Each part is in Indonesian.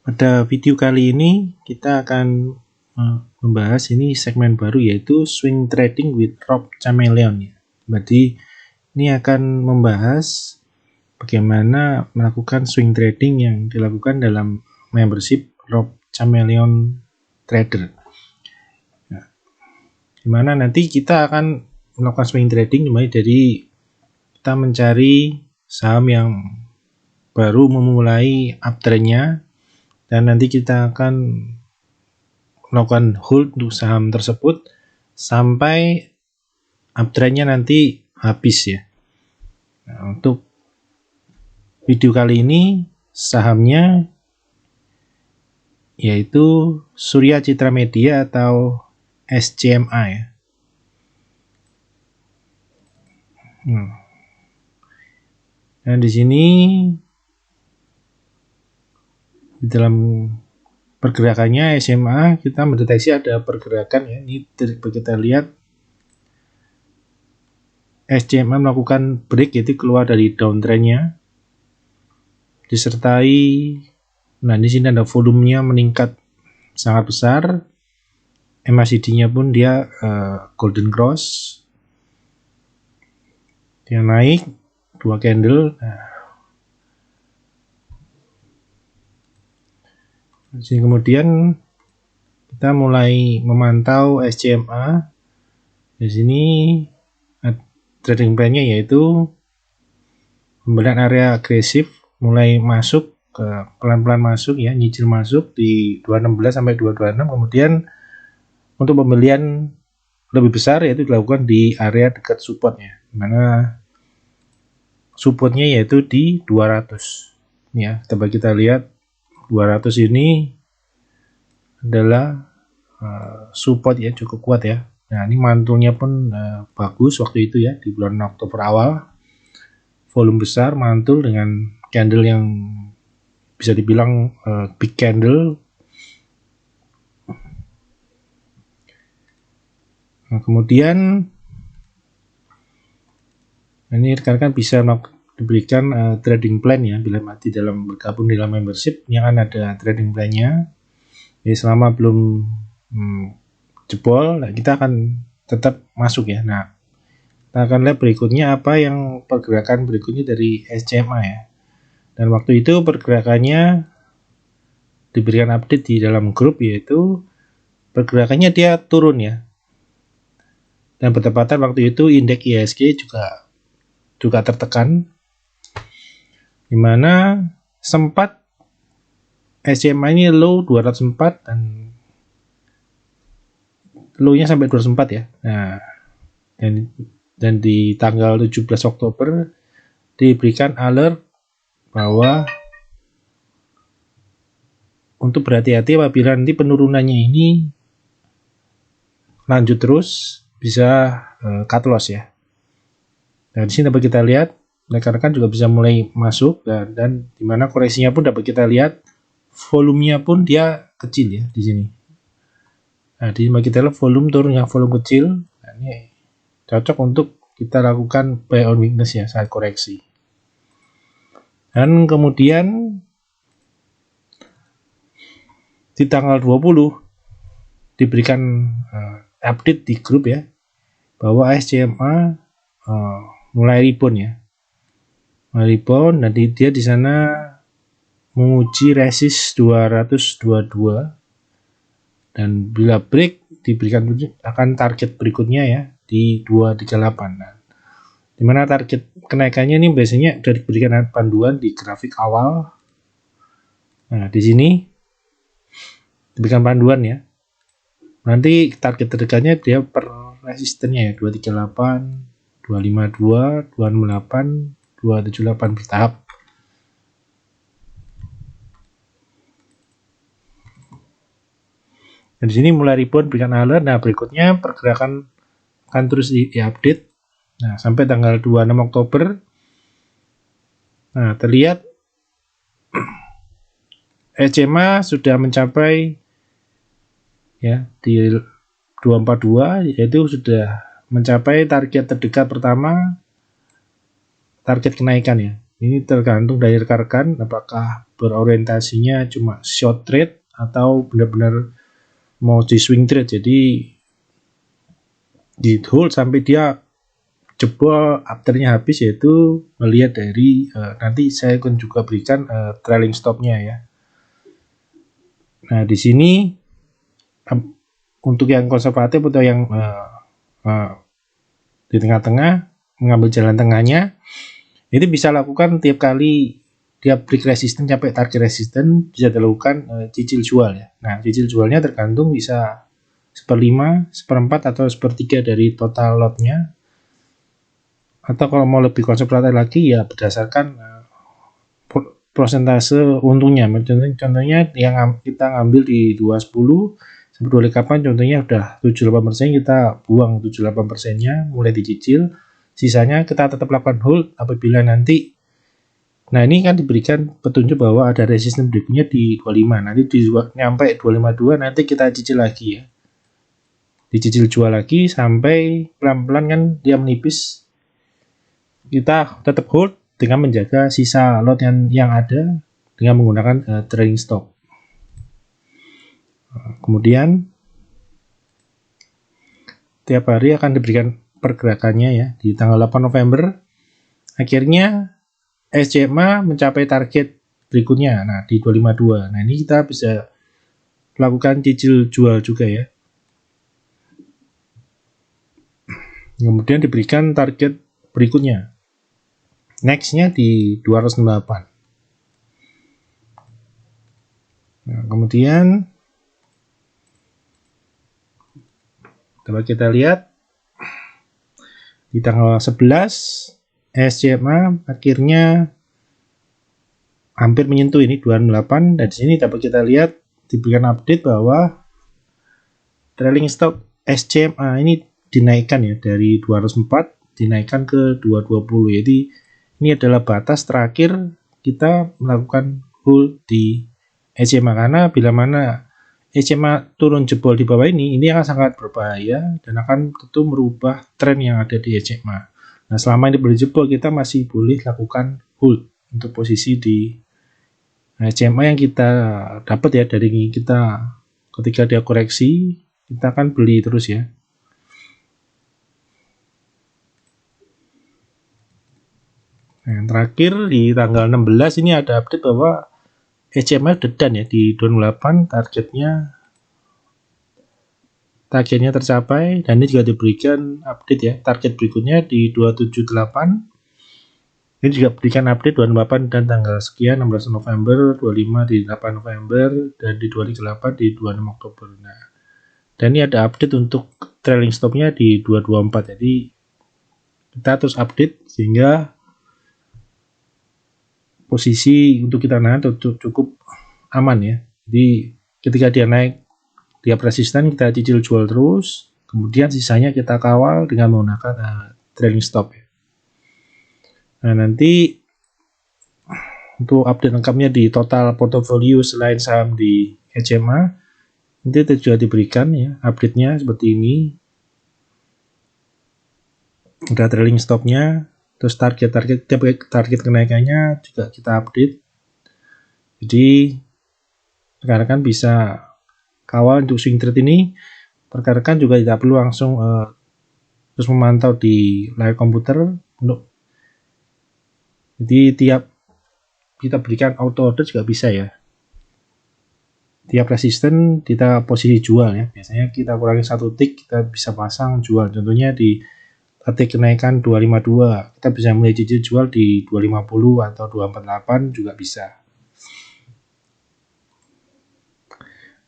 Pada video kali ini kita akan membahas ini segmen baru, yaitu swing trading with Rob Chameleon. Berarti ini akan membahas bagaimana melakukan swing trading yang dilakukan dalam membership Rob Chameleon Trader. Nah, dimana nanti kita akan melakukan swing trading mulai dari kita mencari saham yang baru memulai uptrendnya, dan nanti kita akan melakukan hold untuk saham tersebut sampai uptrendnya nanti habis ya. Nah, untuk video kali ini sahamnya yaitu Surya Citra Media atau SCMA ya. Dan di sini di dalam pergerakannya SMA kita mendeteksi ada pergerakan ya. Ini kita lihat SCMA melakukan break, yaitu keluar dari downtrendnya, disertai di sini ada volumenya meningkat sangat besar, MACD-nya pun dia golden cross, dia naik 2 candle. Kemudian kita mulai memantau SCMA. Di sini trading plan-nya yaitu pembelian area agresif, mulai masuk ke pelan-pelan masuk ya, nyicil masuk di 216 sampai 226. Kemudian untuk pembelian lebih besar yaitu dilakukan di area dekat supportnya, mana supportnya yaitu di 200 ya. Coba kita lihat 200 ini adalah support ya, cukup kuat ya. Nah, ini mantulnya pun bagus waktu itu ya, di bulan Oktober awal. Volume besar, mantul dengan candle yang bisa dibilang big candle. Nah, kemudian ini rekan-rekan bisa diberikan trading plan ya, bila di dalam bergabung dalam membership yang akan ada trading plan-nya. Jadi selama belum jebol, kita akan tetap masuk ya. Nah, kita akan lihat berikutnya apa yang pergerakan berikutnya dari SCMA ya. Dan waktu itu pergerakannya diberikan update di dalam grup, yaitu pergerakannya dia turun ya. Dan bertepatan waktu itu indeks IHSG juga tertekan, dimana sempat SCMA ini low 204 dan low-nya sampai 204 ya. Nah, dan di tanggal 17 Oktober diberikan alert bahwa untuk berhati-hati apabila nanti penurunannya ini lanjut terus, bisa cut loss ya. Nah, di sini dapat kita lihat rekan-rekan juga bisa mulai masuk, dan dimana koreksinya pun dapat kita lihat volumenya pun dia kecil ya di sini. Nah, di sini kita lihat volume turun yang volume kecil. Nah, ini cocok untuk kita lakukan buy on weakness ya saat koreksi. Dan kemudian di tanggal 20 diberikan update di grup ya, bahwa SCMA mulai rebound ya. Mulai rebound, dan dia di sana menguji resist 222, dan bila break diberikan akan target berikutnya ya di 238. Nah, dimana target kenaikannya ini biasanya sudah diberikan panduan di grafik awal. Nah, di sini diberikan panduan ya. Nanti target terdekatnya dia per resistennya ya, 238, 252, 268, 278 bertahap. Dan di sini mulai rebound, berikan alert. Nah, berikutnya pergerakan akan terus diupdate. Nah, sampai tanggal 26 Oktober. Nah, terlihat SCMA sudah mencapai ya di 242, yaitu sudah mencapai target terdekat pertama, target kenaikan ya. Ini tergantung dari rekan-rekan apakah berorientasinya cuma short trade atau benar-benar mau di swing trade, jadi di hold sampai dia jebol afternya habis, yaitu melihat dari nanti saya akan juga berikan trailing stopnya ya. Nah di sini untuk yang konservatif atau yang di tengah-tengah mengambil jalan tengahnya, itu bisa lakukan tiap kali dia break resistance sampai target resistance bisa dilakukan cicil jual ya. Nah cicil jualnya tergantung bisa 1/5, 1/4 atau 1/3 dari total lotnya, atau kalau mau lebih konservatif lagi ya berdasarkan prosentase untungnya. Contohnya yang kita ngambil di 210 sampai 28, contohnya udah 78%, kita buang 78%-nya mulai dicicil, sisanya kita tetap lakukan hold apabila nanti, nah ini kan diberikan petunjuk bahwa ada resisten berikutnya di 25, nanti nyampe 252 nanti kita cicil lagi ya, dicicil jual lagi sampai pelan-pelan kan dia menipis, kita tetap hold dengan menjaga sisa lot yang ada dengan menggunakan trailing stop. Kemudian tiap hari akan diberikan pergerakannya ya. Di tanggal 8 November akhirnya SCMA mencapai target berikutnya, nah di 252. Nah ini kita bisa lakukan cicil jual juga ya. Kemudian diberikan target berikutnya, nextnya di 208. Nah, kemudian coba kita lihat di tanggal 11 SCMA akhirnya hampir menyentuh ini 208, dan di sini dapat kita lihat diberikan update bahwa trailing stop SCMA ini dinaikkan ya, dari 204 dinaikkan ke 220. Jadi ini adalah batas terakhir kita melakukan hold di SCMA, karena bila mana SCMA turun jebol di bawah ini akan sangat berbahaya dan akan tentu merubah tren yang ada di SCMA. Nah selama ini berjebol kita masih boleh lakukan hold untuk posisi di SCMA yang kita dapat ya dari kita ketika dia koreksi, kita akan beli terus ya. Nah, yang terakhir di tanggal 16 ini ada update bahwa SCMA udah done ya di 28, targetnya tercapai, dan ini juga diberikan update ya, target berikutnya di 278. Ini juga berikan update 28 dan tanggal sekian 16 November, 25 di 8 November, dan di 28 di 26 Oktober. Nah, dan ini ada update untuk trailing stopnya di 224. Jadi kita terus update sehingga posisi untuk kita nahan cukup aman ya. Jadi ketika dia naik, dia resisten, kita cicil jual terus, kemudian sisanya kita kawal dengan menggunakan trailing stop ya. Nah nanti untuk update lengkapnya di total portfolio selain saham di SCMA, nanti juga diberikan ya update-nya seperti ini. Ada trailing stopnya, terus target kenaikannya juga kita update. Jadi rekan-rekan bisa kawal untuk swing trade ini. Rekan-rekan juga tidak perlu langsung terus memantau di layar komputer. Jadi tiap kita berikan auto order juga bisa ya. Tiap resisten kita posisi jual ya. Biasanya kita kurangi 1 tick, kita bisa pasang jual. Contohnya di titik kenaikan 252, kita bisa mulai cicil jual di 250 atau 248 juga bisa.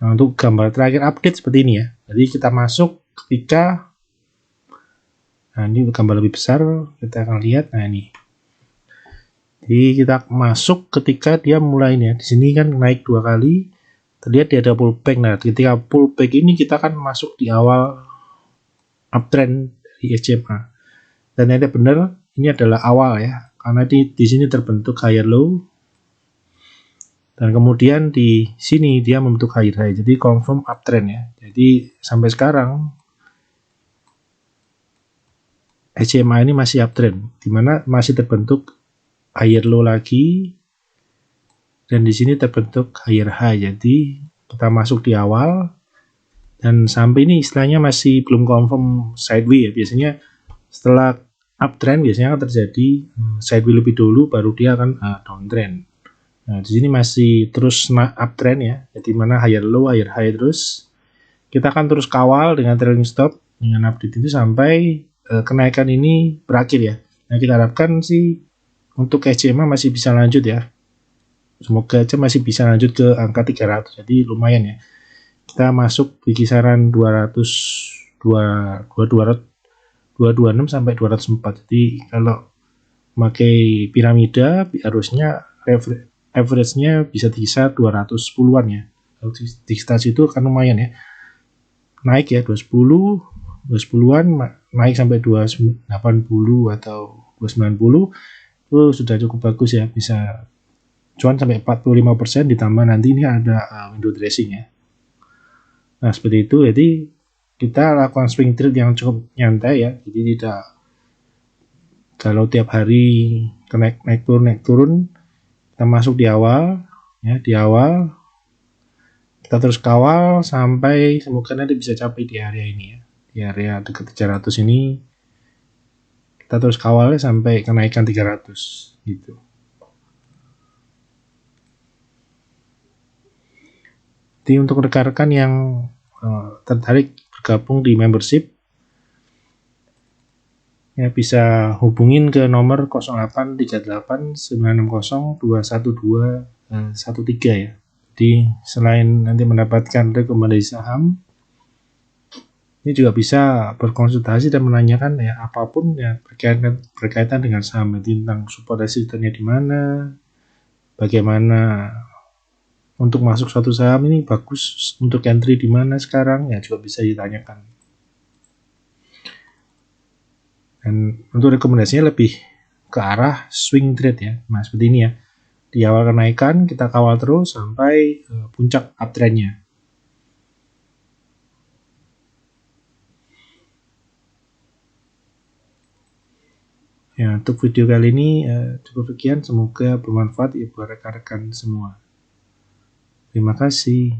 Nah, untuk gambar terakhir update seperti ini ya. Jadi kita masuk ketika, nah ini gambar lebih besar, kita akan lihat. Nah ini. Jadi kita masuk ketika dia mulai ya. Di sini kan naik 2 kali. Terlihat dia ada pullback. Nah, ketika pullback ini kita akan masuk di awal uptrend di SCMA. Dan ini benar, ini adalah awal ya. Karena di sini terbentuk higher low. Dan kemudian di sini dia membentuk higher high. Jadi confirm uptrend ya. Jadi sampai sekarang SCMA ini masih uptrend, di mana masih terbentuk higher low lagi, dan di sini terbentuk higher high. Jadi kita masuk di awal, dan sampai ini istilahnya masih belum confirm sideways ya. Biasanya setelah uptrend biasanya akan terjadi sideways lebih dulu, baru dia akan downtrend. Nah, di sini masih terus uptrend ya, jadi mana higher low, higher high terus. Kita akan terus kawal dengan trailing stop dengan update itu sampai kenaikan ini berakhir ya. Nah, kita harapkan sih untuk SCMA masih bisa lanjut ya. Semoga aja masih bisa lanjut ke angka 300. Jadi lumayan ya. Kita masuk di kisaran 226 sampai 204. Jadi kalau memakai piramida harusnya average-nya bisa di kisar 210-an ya. Kalau di stasiun itu kan lumayan ya. Naik ya 210-an naik sampai 280 atau 290 itu sudah cukup bagus ya, bisa cuan sampai 45% ditambah nanti ini ada window dressing ya. Nah seperti itu, jadi kita lakukan swing trade yang cukup nyantai ya, jadi tidak kalau tiap hari naik turun kita masuk di awal ya, di awal kita terus kawal sampai semoga nanti bisa capai di area ini ya, di area dekat 300 ini kita terus kawalnya sampai kenaikan 300 gitu. Jadi untuk rekan-rekan yang tertarik bergabung di membership ya, bisa hubungin ke nomor 083896021213 ya. Jadi selain nanti mendapatkan rekomendasi saham, ini juga bisa berkonsultasi dan menanyakan ya apapun ya berkaitan dengan saham, tentang support resistennya di mana, bagaimana untuk masuk suatu saham ini bagus untuk entry di mana sekarang ya, juga bisa ditanyakan. Dan untuk rekomendasinya lebih ke arah swing trade ya. Nah seperti ini ya. Di awal kenaikan kita kawal terus sampai puncak uptrendnya. Ya, untuk video kali ini cukup sekian. Semoga bermanfaat ya buat rekan-rekan semua. Terima kasih.